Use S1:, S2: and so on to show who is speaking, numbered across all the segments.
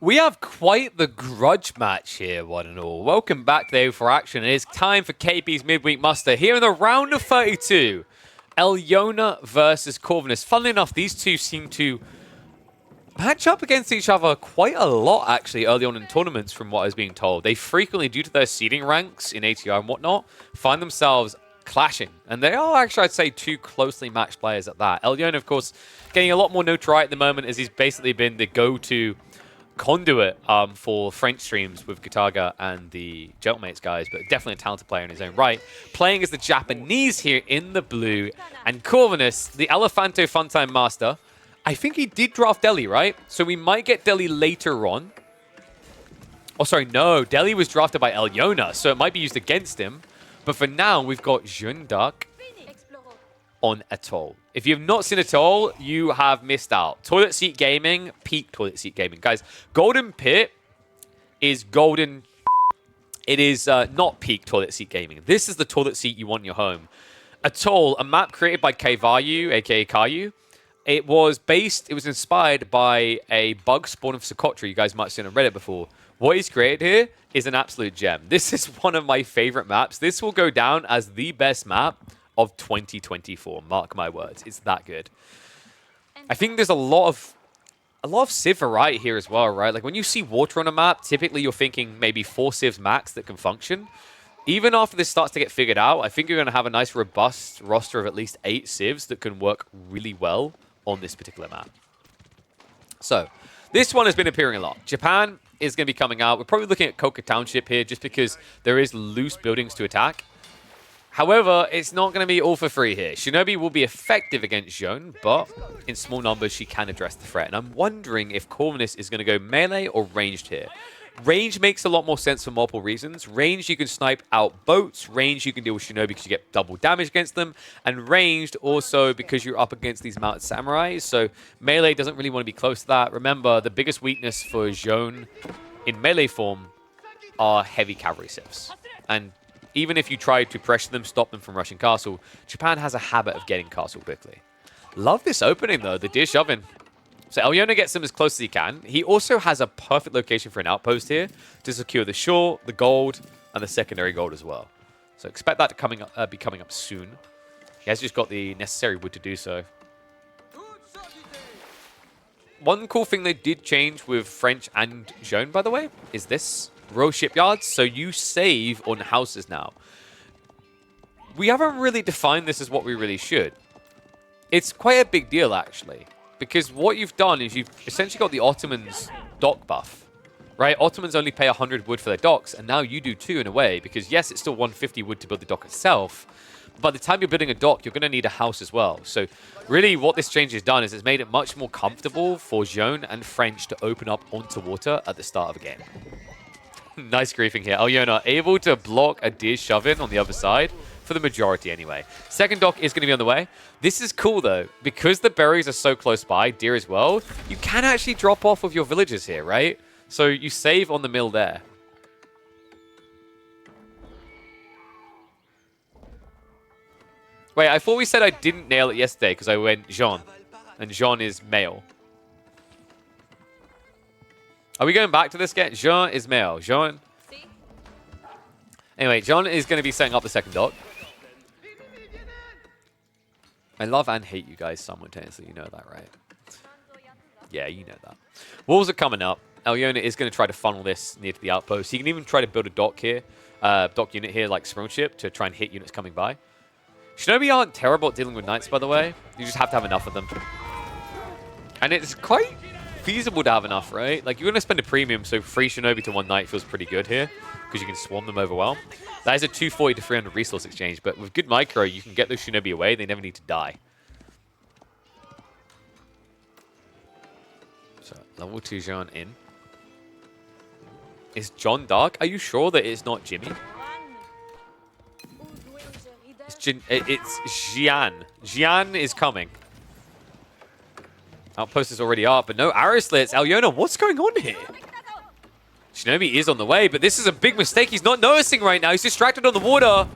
S1: We have quite the grudge match here, one and all. Welcome back to the for action. It is time for KB's midweek muster here in the round of 32. Elyona versus Corvinus. Funnily enough, these two seem to match up against each other quite a lot, actually, early on in tournaments, from what I was being told. They frequently, due to their seeding ranks in ATR and whatnot, find themselves clashing. And they are actually, I'd say, two closely matched players at that. Elyona, of course, getting a lot more notoriety at the moment as he's basically been the go-to conduit for French streams with Gitaga and the Gentleman's guys, but definitely a talented player in his own right. Playing as the Japanese here in the blue, and Corvinus, the Elephanto Funtime Master. I think he did draft Delhi, right? So we might get Delhi later on. Oh, sorry, no. Delhi was drafted by Elyona, so it might be used against him. But for now, we've got Jeanne D'Arc on Atoll. If you have not seen Atoll, you have missed out. Toilet seat gaming, peak toilet seat gaming. Guys, Golden Pit is golden. It is not peak toilet seat gaming. This is the toilet seat you want in your home. Atoll, a map created by Keivayu, aka Kayu. It was inspired by a bug spawn of Socotra. You guys might have seen on Reddit before. What he's created here is an absolute gem. This is one of my favorite maps. This will go down as the best map of 2024. Mark my words. It's that good. I think there's a lot of Civ variety here as well, right? Like when you see water on a map, typically you're thinking maybe 4 Civs max that can function. Even after this starts to get figured out, I think you're going to have a nice robust roster of at least 8 Civs that can work really well on this particular map. So, this one has been appearing a lot. Japan is going to be coming out. We're probably looking at Koka Township here just because there is loose buildings to attack. However, it's not going to be all for free here. Shinobi will be effective against Jeanne, but in small numbers, she can address the threat. And I'm wondering if Corvinus is going to go melee or ranged here. Range makes a lot more sense for multiple reasons. Range, you can snipe out boats. Range, you can deal with Shinobi because you get double damage against them. And ranged also because you're up against these mounted samurais. So melee doesn't really want to be close to that. Remember, the biggest weakness for Jeanne in melee form are heavy cavalry civs. And even if you try to pressure them, stop them from rushing castle, Japan has a habit of getting castle quickly. Love this opening, though. The deer shoving. So Elyona gets him as close as he can. He also has a perfect location for an outpost here to secure the shore, the gold, and the secondary gold as well. So expect that to be coming up soon. He has just got the necessary wood to do so. One cool thing they did change with French and Jeanne, by the way, is this. Row shipyards, so you save on houses now. We haven't really defined this as what we really should. It's quite a big deal, actually. Because what you've done is you've essentially got the Ottomans dock buff, right? Ottomans only pay 100 wood for their docks, and now you do too in a way, because yes, it's still 150 wood to build the dock itself, but by the time you're building a dock, you're going to need a house as well. So really what this change has done is it's made it much more comfortable for Jeanne and French to open up onto water at the start of a game. Nice griefing here. Elyona able to block a deer shove-in on the other side. For the majority, anyway. Second dock is going to be on the way. This is cool, though. Because the berries are so close by, deer as well, you can actually drop off with your villagers here, right? So you save on the mill there. Wait, I thought we said I didn't nail it yesterday because I went Jeanne. And Jeanne is male. Are we going back to this again? Jeanne is male. Jeanne. Anyway, Jeanne is going to be setting up the second dock. I love and hate you guys simultaneously. You know that, right? Yeah, you know that. Walls are coming up. Elyona is going to try to funnel this near to the outpost. He can even try to build a dock here, dock unit here like Smoke Ship to try and hit units coming by. Shinobi aren't terrible at dealing with knights, by the way. You just have to have enough of them. And it's quite feasible to have enough, right? Like, you're going to spend a premium, so free Shinobi to one knight feels pretty good here because you can swarm them over well. That is a 240 to 300 resource exchange, but with good micro, you can get those Shinobi away. They never need to die. So, level 2 Jeanne in. Is Jeanne D'Arc? Are you sure that it's not Jimmy? It's Jeanne. Jeanne is coming. Outpost is already up, but no arrow slits. Elyona, what's going on here? Shinobi is on the way, but this is a big mistake. He's not noticing right now. He's distracted on the water.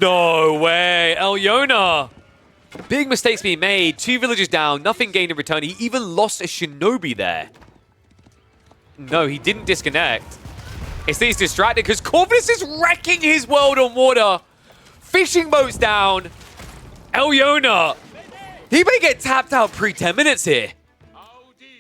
S1: No way. Elyona. Big mistakes being made. 2 villagers down. Nothing gained in return. He even lost a Shinobi there. No, he didn't disconnect. It's that he's distracted because Corvinus is wrecking his world on water. Fishing boats down. Alyona, he may get tapped out pre-10 minutes here.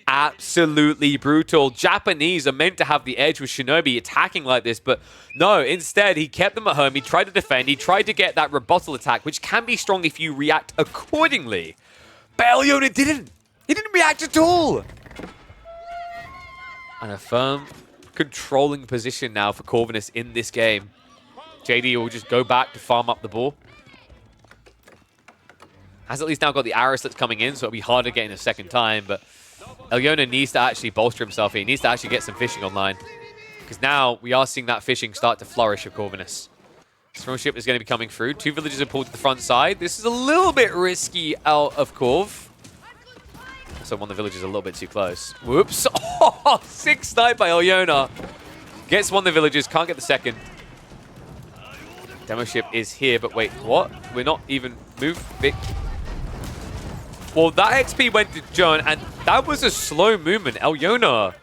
S1: Absolutely brutal. Japanese are meant to have the edge with Shinobi attacking like this, but no, instead he kept them at home. He tried to defend. He tried to get that rebuttal attack, which can be strong if you react accordingly. But Alyona didn't. He didn't react at all. And a firm controlling position now for Corvinus in this game. JD will just go back to farm up the ball. Has at least now got the arrows that's coming in, so it'll be harder getting a second time, but Alyona needs to actually bolster himself here. He needs to actually get some fishing online. Because now we are seeing that fishing start to flourish of Corvinus. Throw ship is going to be coming through. 2 villagers are pulled to the front side. This is a little bit risky out of Corv. So one of the villagers a little bit too close. Whoops. Oh, 6 snipe by Alyona. Gets one of the villagers, can't get the second. Demo ship is here, but wait, what? We're not even moving. Well, that XP went to John, and that was a slow movement. Alyona.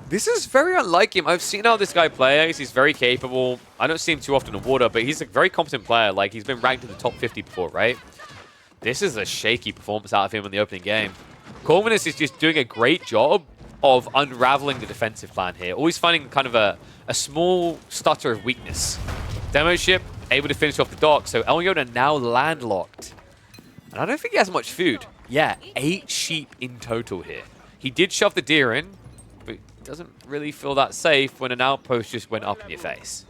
S1: This is very unlike him. I've seen how this guy plays. He's very capable. I don't see him too often in water, but he's a very competent player. Like, he's been ranked in the top 50 before, right? This is a shaky performance out of him in the opening game. Corvinus is just doing a great job of unraveling the defensive plan here. Always finding kind of a small stutter of weakness. Demo ship able to finish off the dock, so Alyona now landlocked. And I don't think he has much food. Yeah, 8 sheep in total here. He did shove the deer in, but doesn't really feel that safe when an outpost just went up in your face.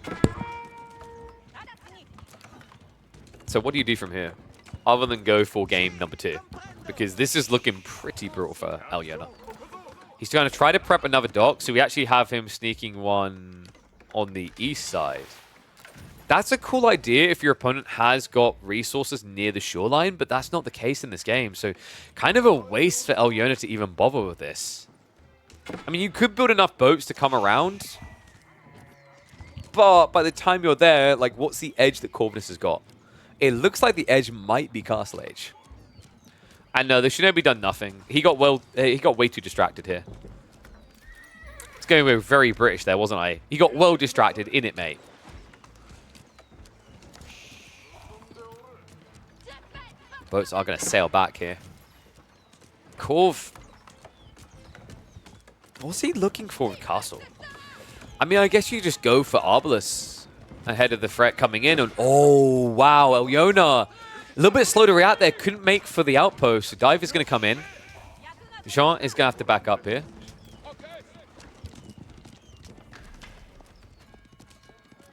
S1: So what do you do from here? Other than go for game number 2. Because this is looking pretty brutal for Alyona. He's going to try to prep another dock, so we actually have him sneaking one on the east side. That's a cool idea if your opponent has got resources near the shoreline, but that's not the case in this game. So kind of a waste for Alyona to even bother with this. I mean, you could build enough boats to come around, but by the time you're there, like, what's the edge that Corvinus has got? It looks like the edge might be Castle Age. And no, the Shinobi done nothing. He got way too distracted here. It's going to be very British there, wasn't I? He got well distracted in it, mate. Boats are going to sail back here. Corv. What's he looking for with Castle? I mean, I guess you just go for Arbalest ahead of the threat coming in. And oh, wow. Alyona, a little bit slow to react there. Couldn't make for the outpost. So Dive is going to come in. Jeanne is going to have to back up here.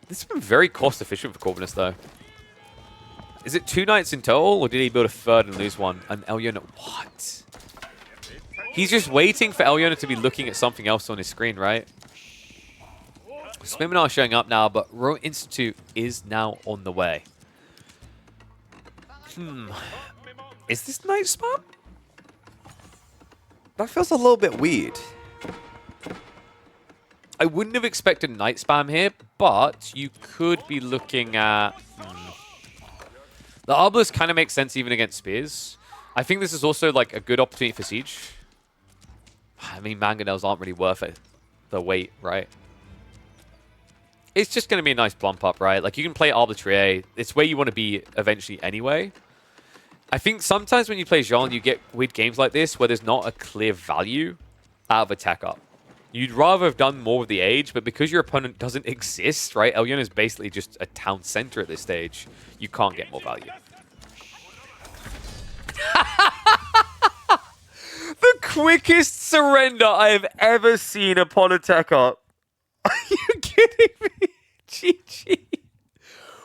S1: This has been very cost efficient for Corvinus, though. Is it 2 knights in total, or did he build a third and lose one? And Alyona, what? He's just waiting for Alyona to be looking at something else on his screen, right? Swimmen are showing up now, but Row Institute is now on the way. Is this knight spam? That feels a little bit weird. I wouldn't have expected knight spam here, but you could be looking at... The Arbalest kind of makes sense even against spears. I think this is also like a good opportunity for siege. I mean, mangonels aren't really worth it. The weight, right? It's just going to be a nice plump up, right? Like, you can play Arbitrary. It's where you want to be eventually anyway. I think sometimes when you play Jeanne, you get weird games like this where there's not a clear value out of a tech up. You'd rather have done more with the age, but because your opponent doesn't exist, right? Alyona is basically just a town center at this stage. You can't get more value. The quickest surrender I have ever seen upon a tech up. Are you kidding me? GG.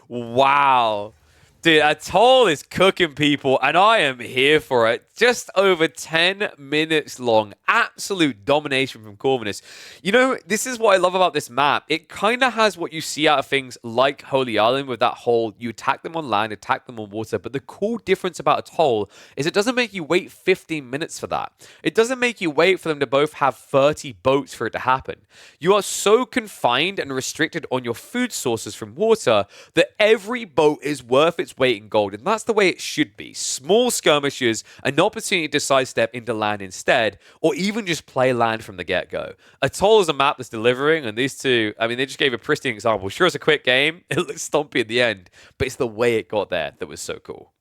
S1: Wow. Dude, Atoll is cooking people, and I am here for it. Just over 10 minutes long. Absolute domination from Corvinus. You know, this is what I love about this map. It kind of has what you see out of things like Holy Island with that whole, you attack them on land, attack them on water, but the cool difference about Atoll is it doesn't make you wait 15 minutes for that. It doesn't make you wait for them to both have 30 boats for it to happen. You are so confined and restricted on your food sources from water that every boat is worth its its weight in gold, and that's the way it should be. Small skirmishes, an opportunity to sidestep into land instead, or even just play land from the get-go. Atoll is a map that's delivering, and these two, I mean, they just gave a pristine example. Sure, it's a quick game. It looks stompy at the end, but it's the way it got there that was so cool.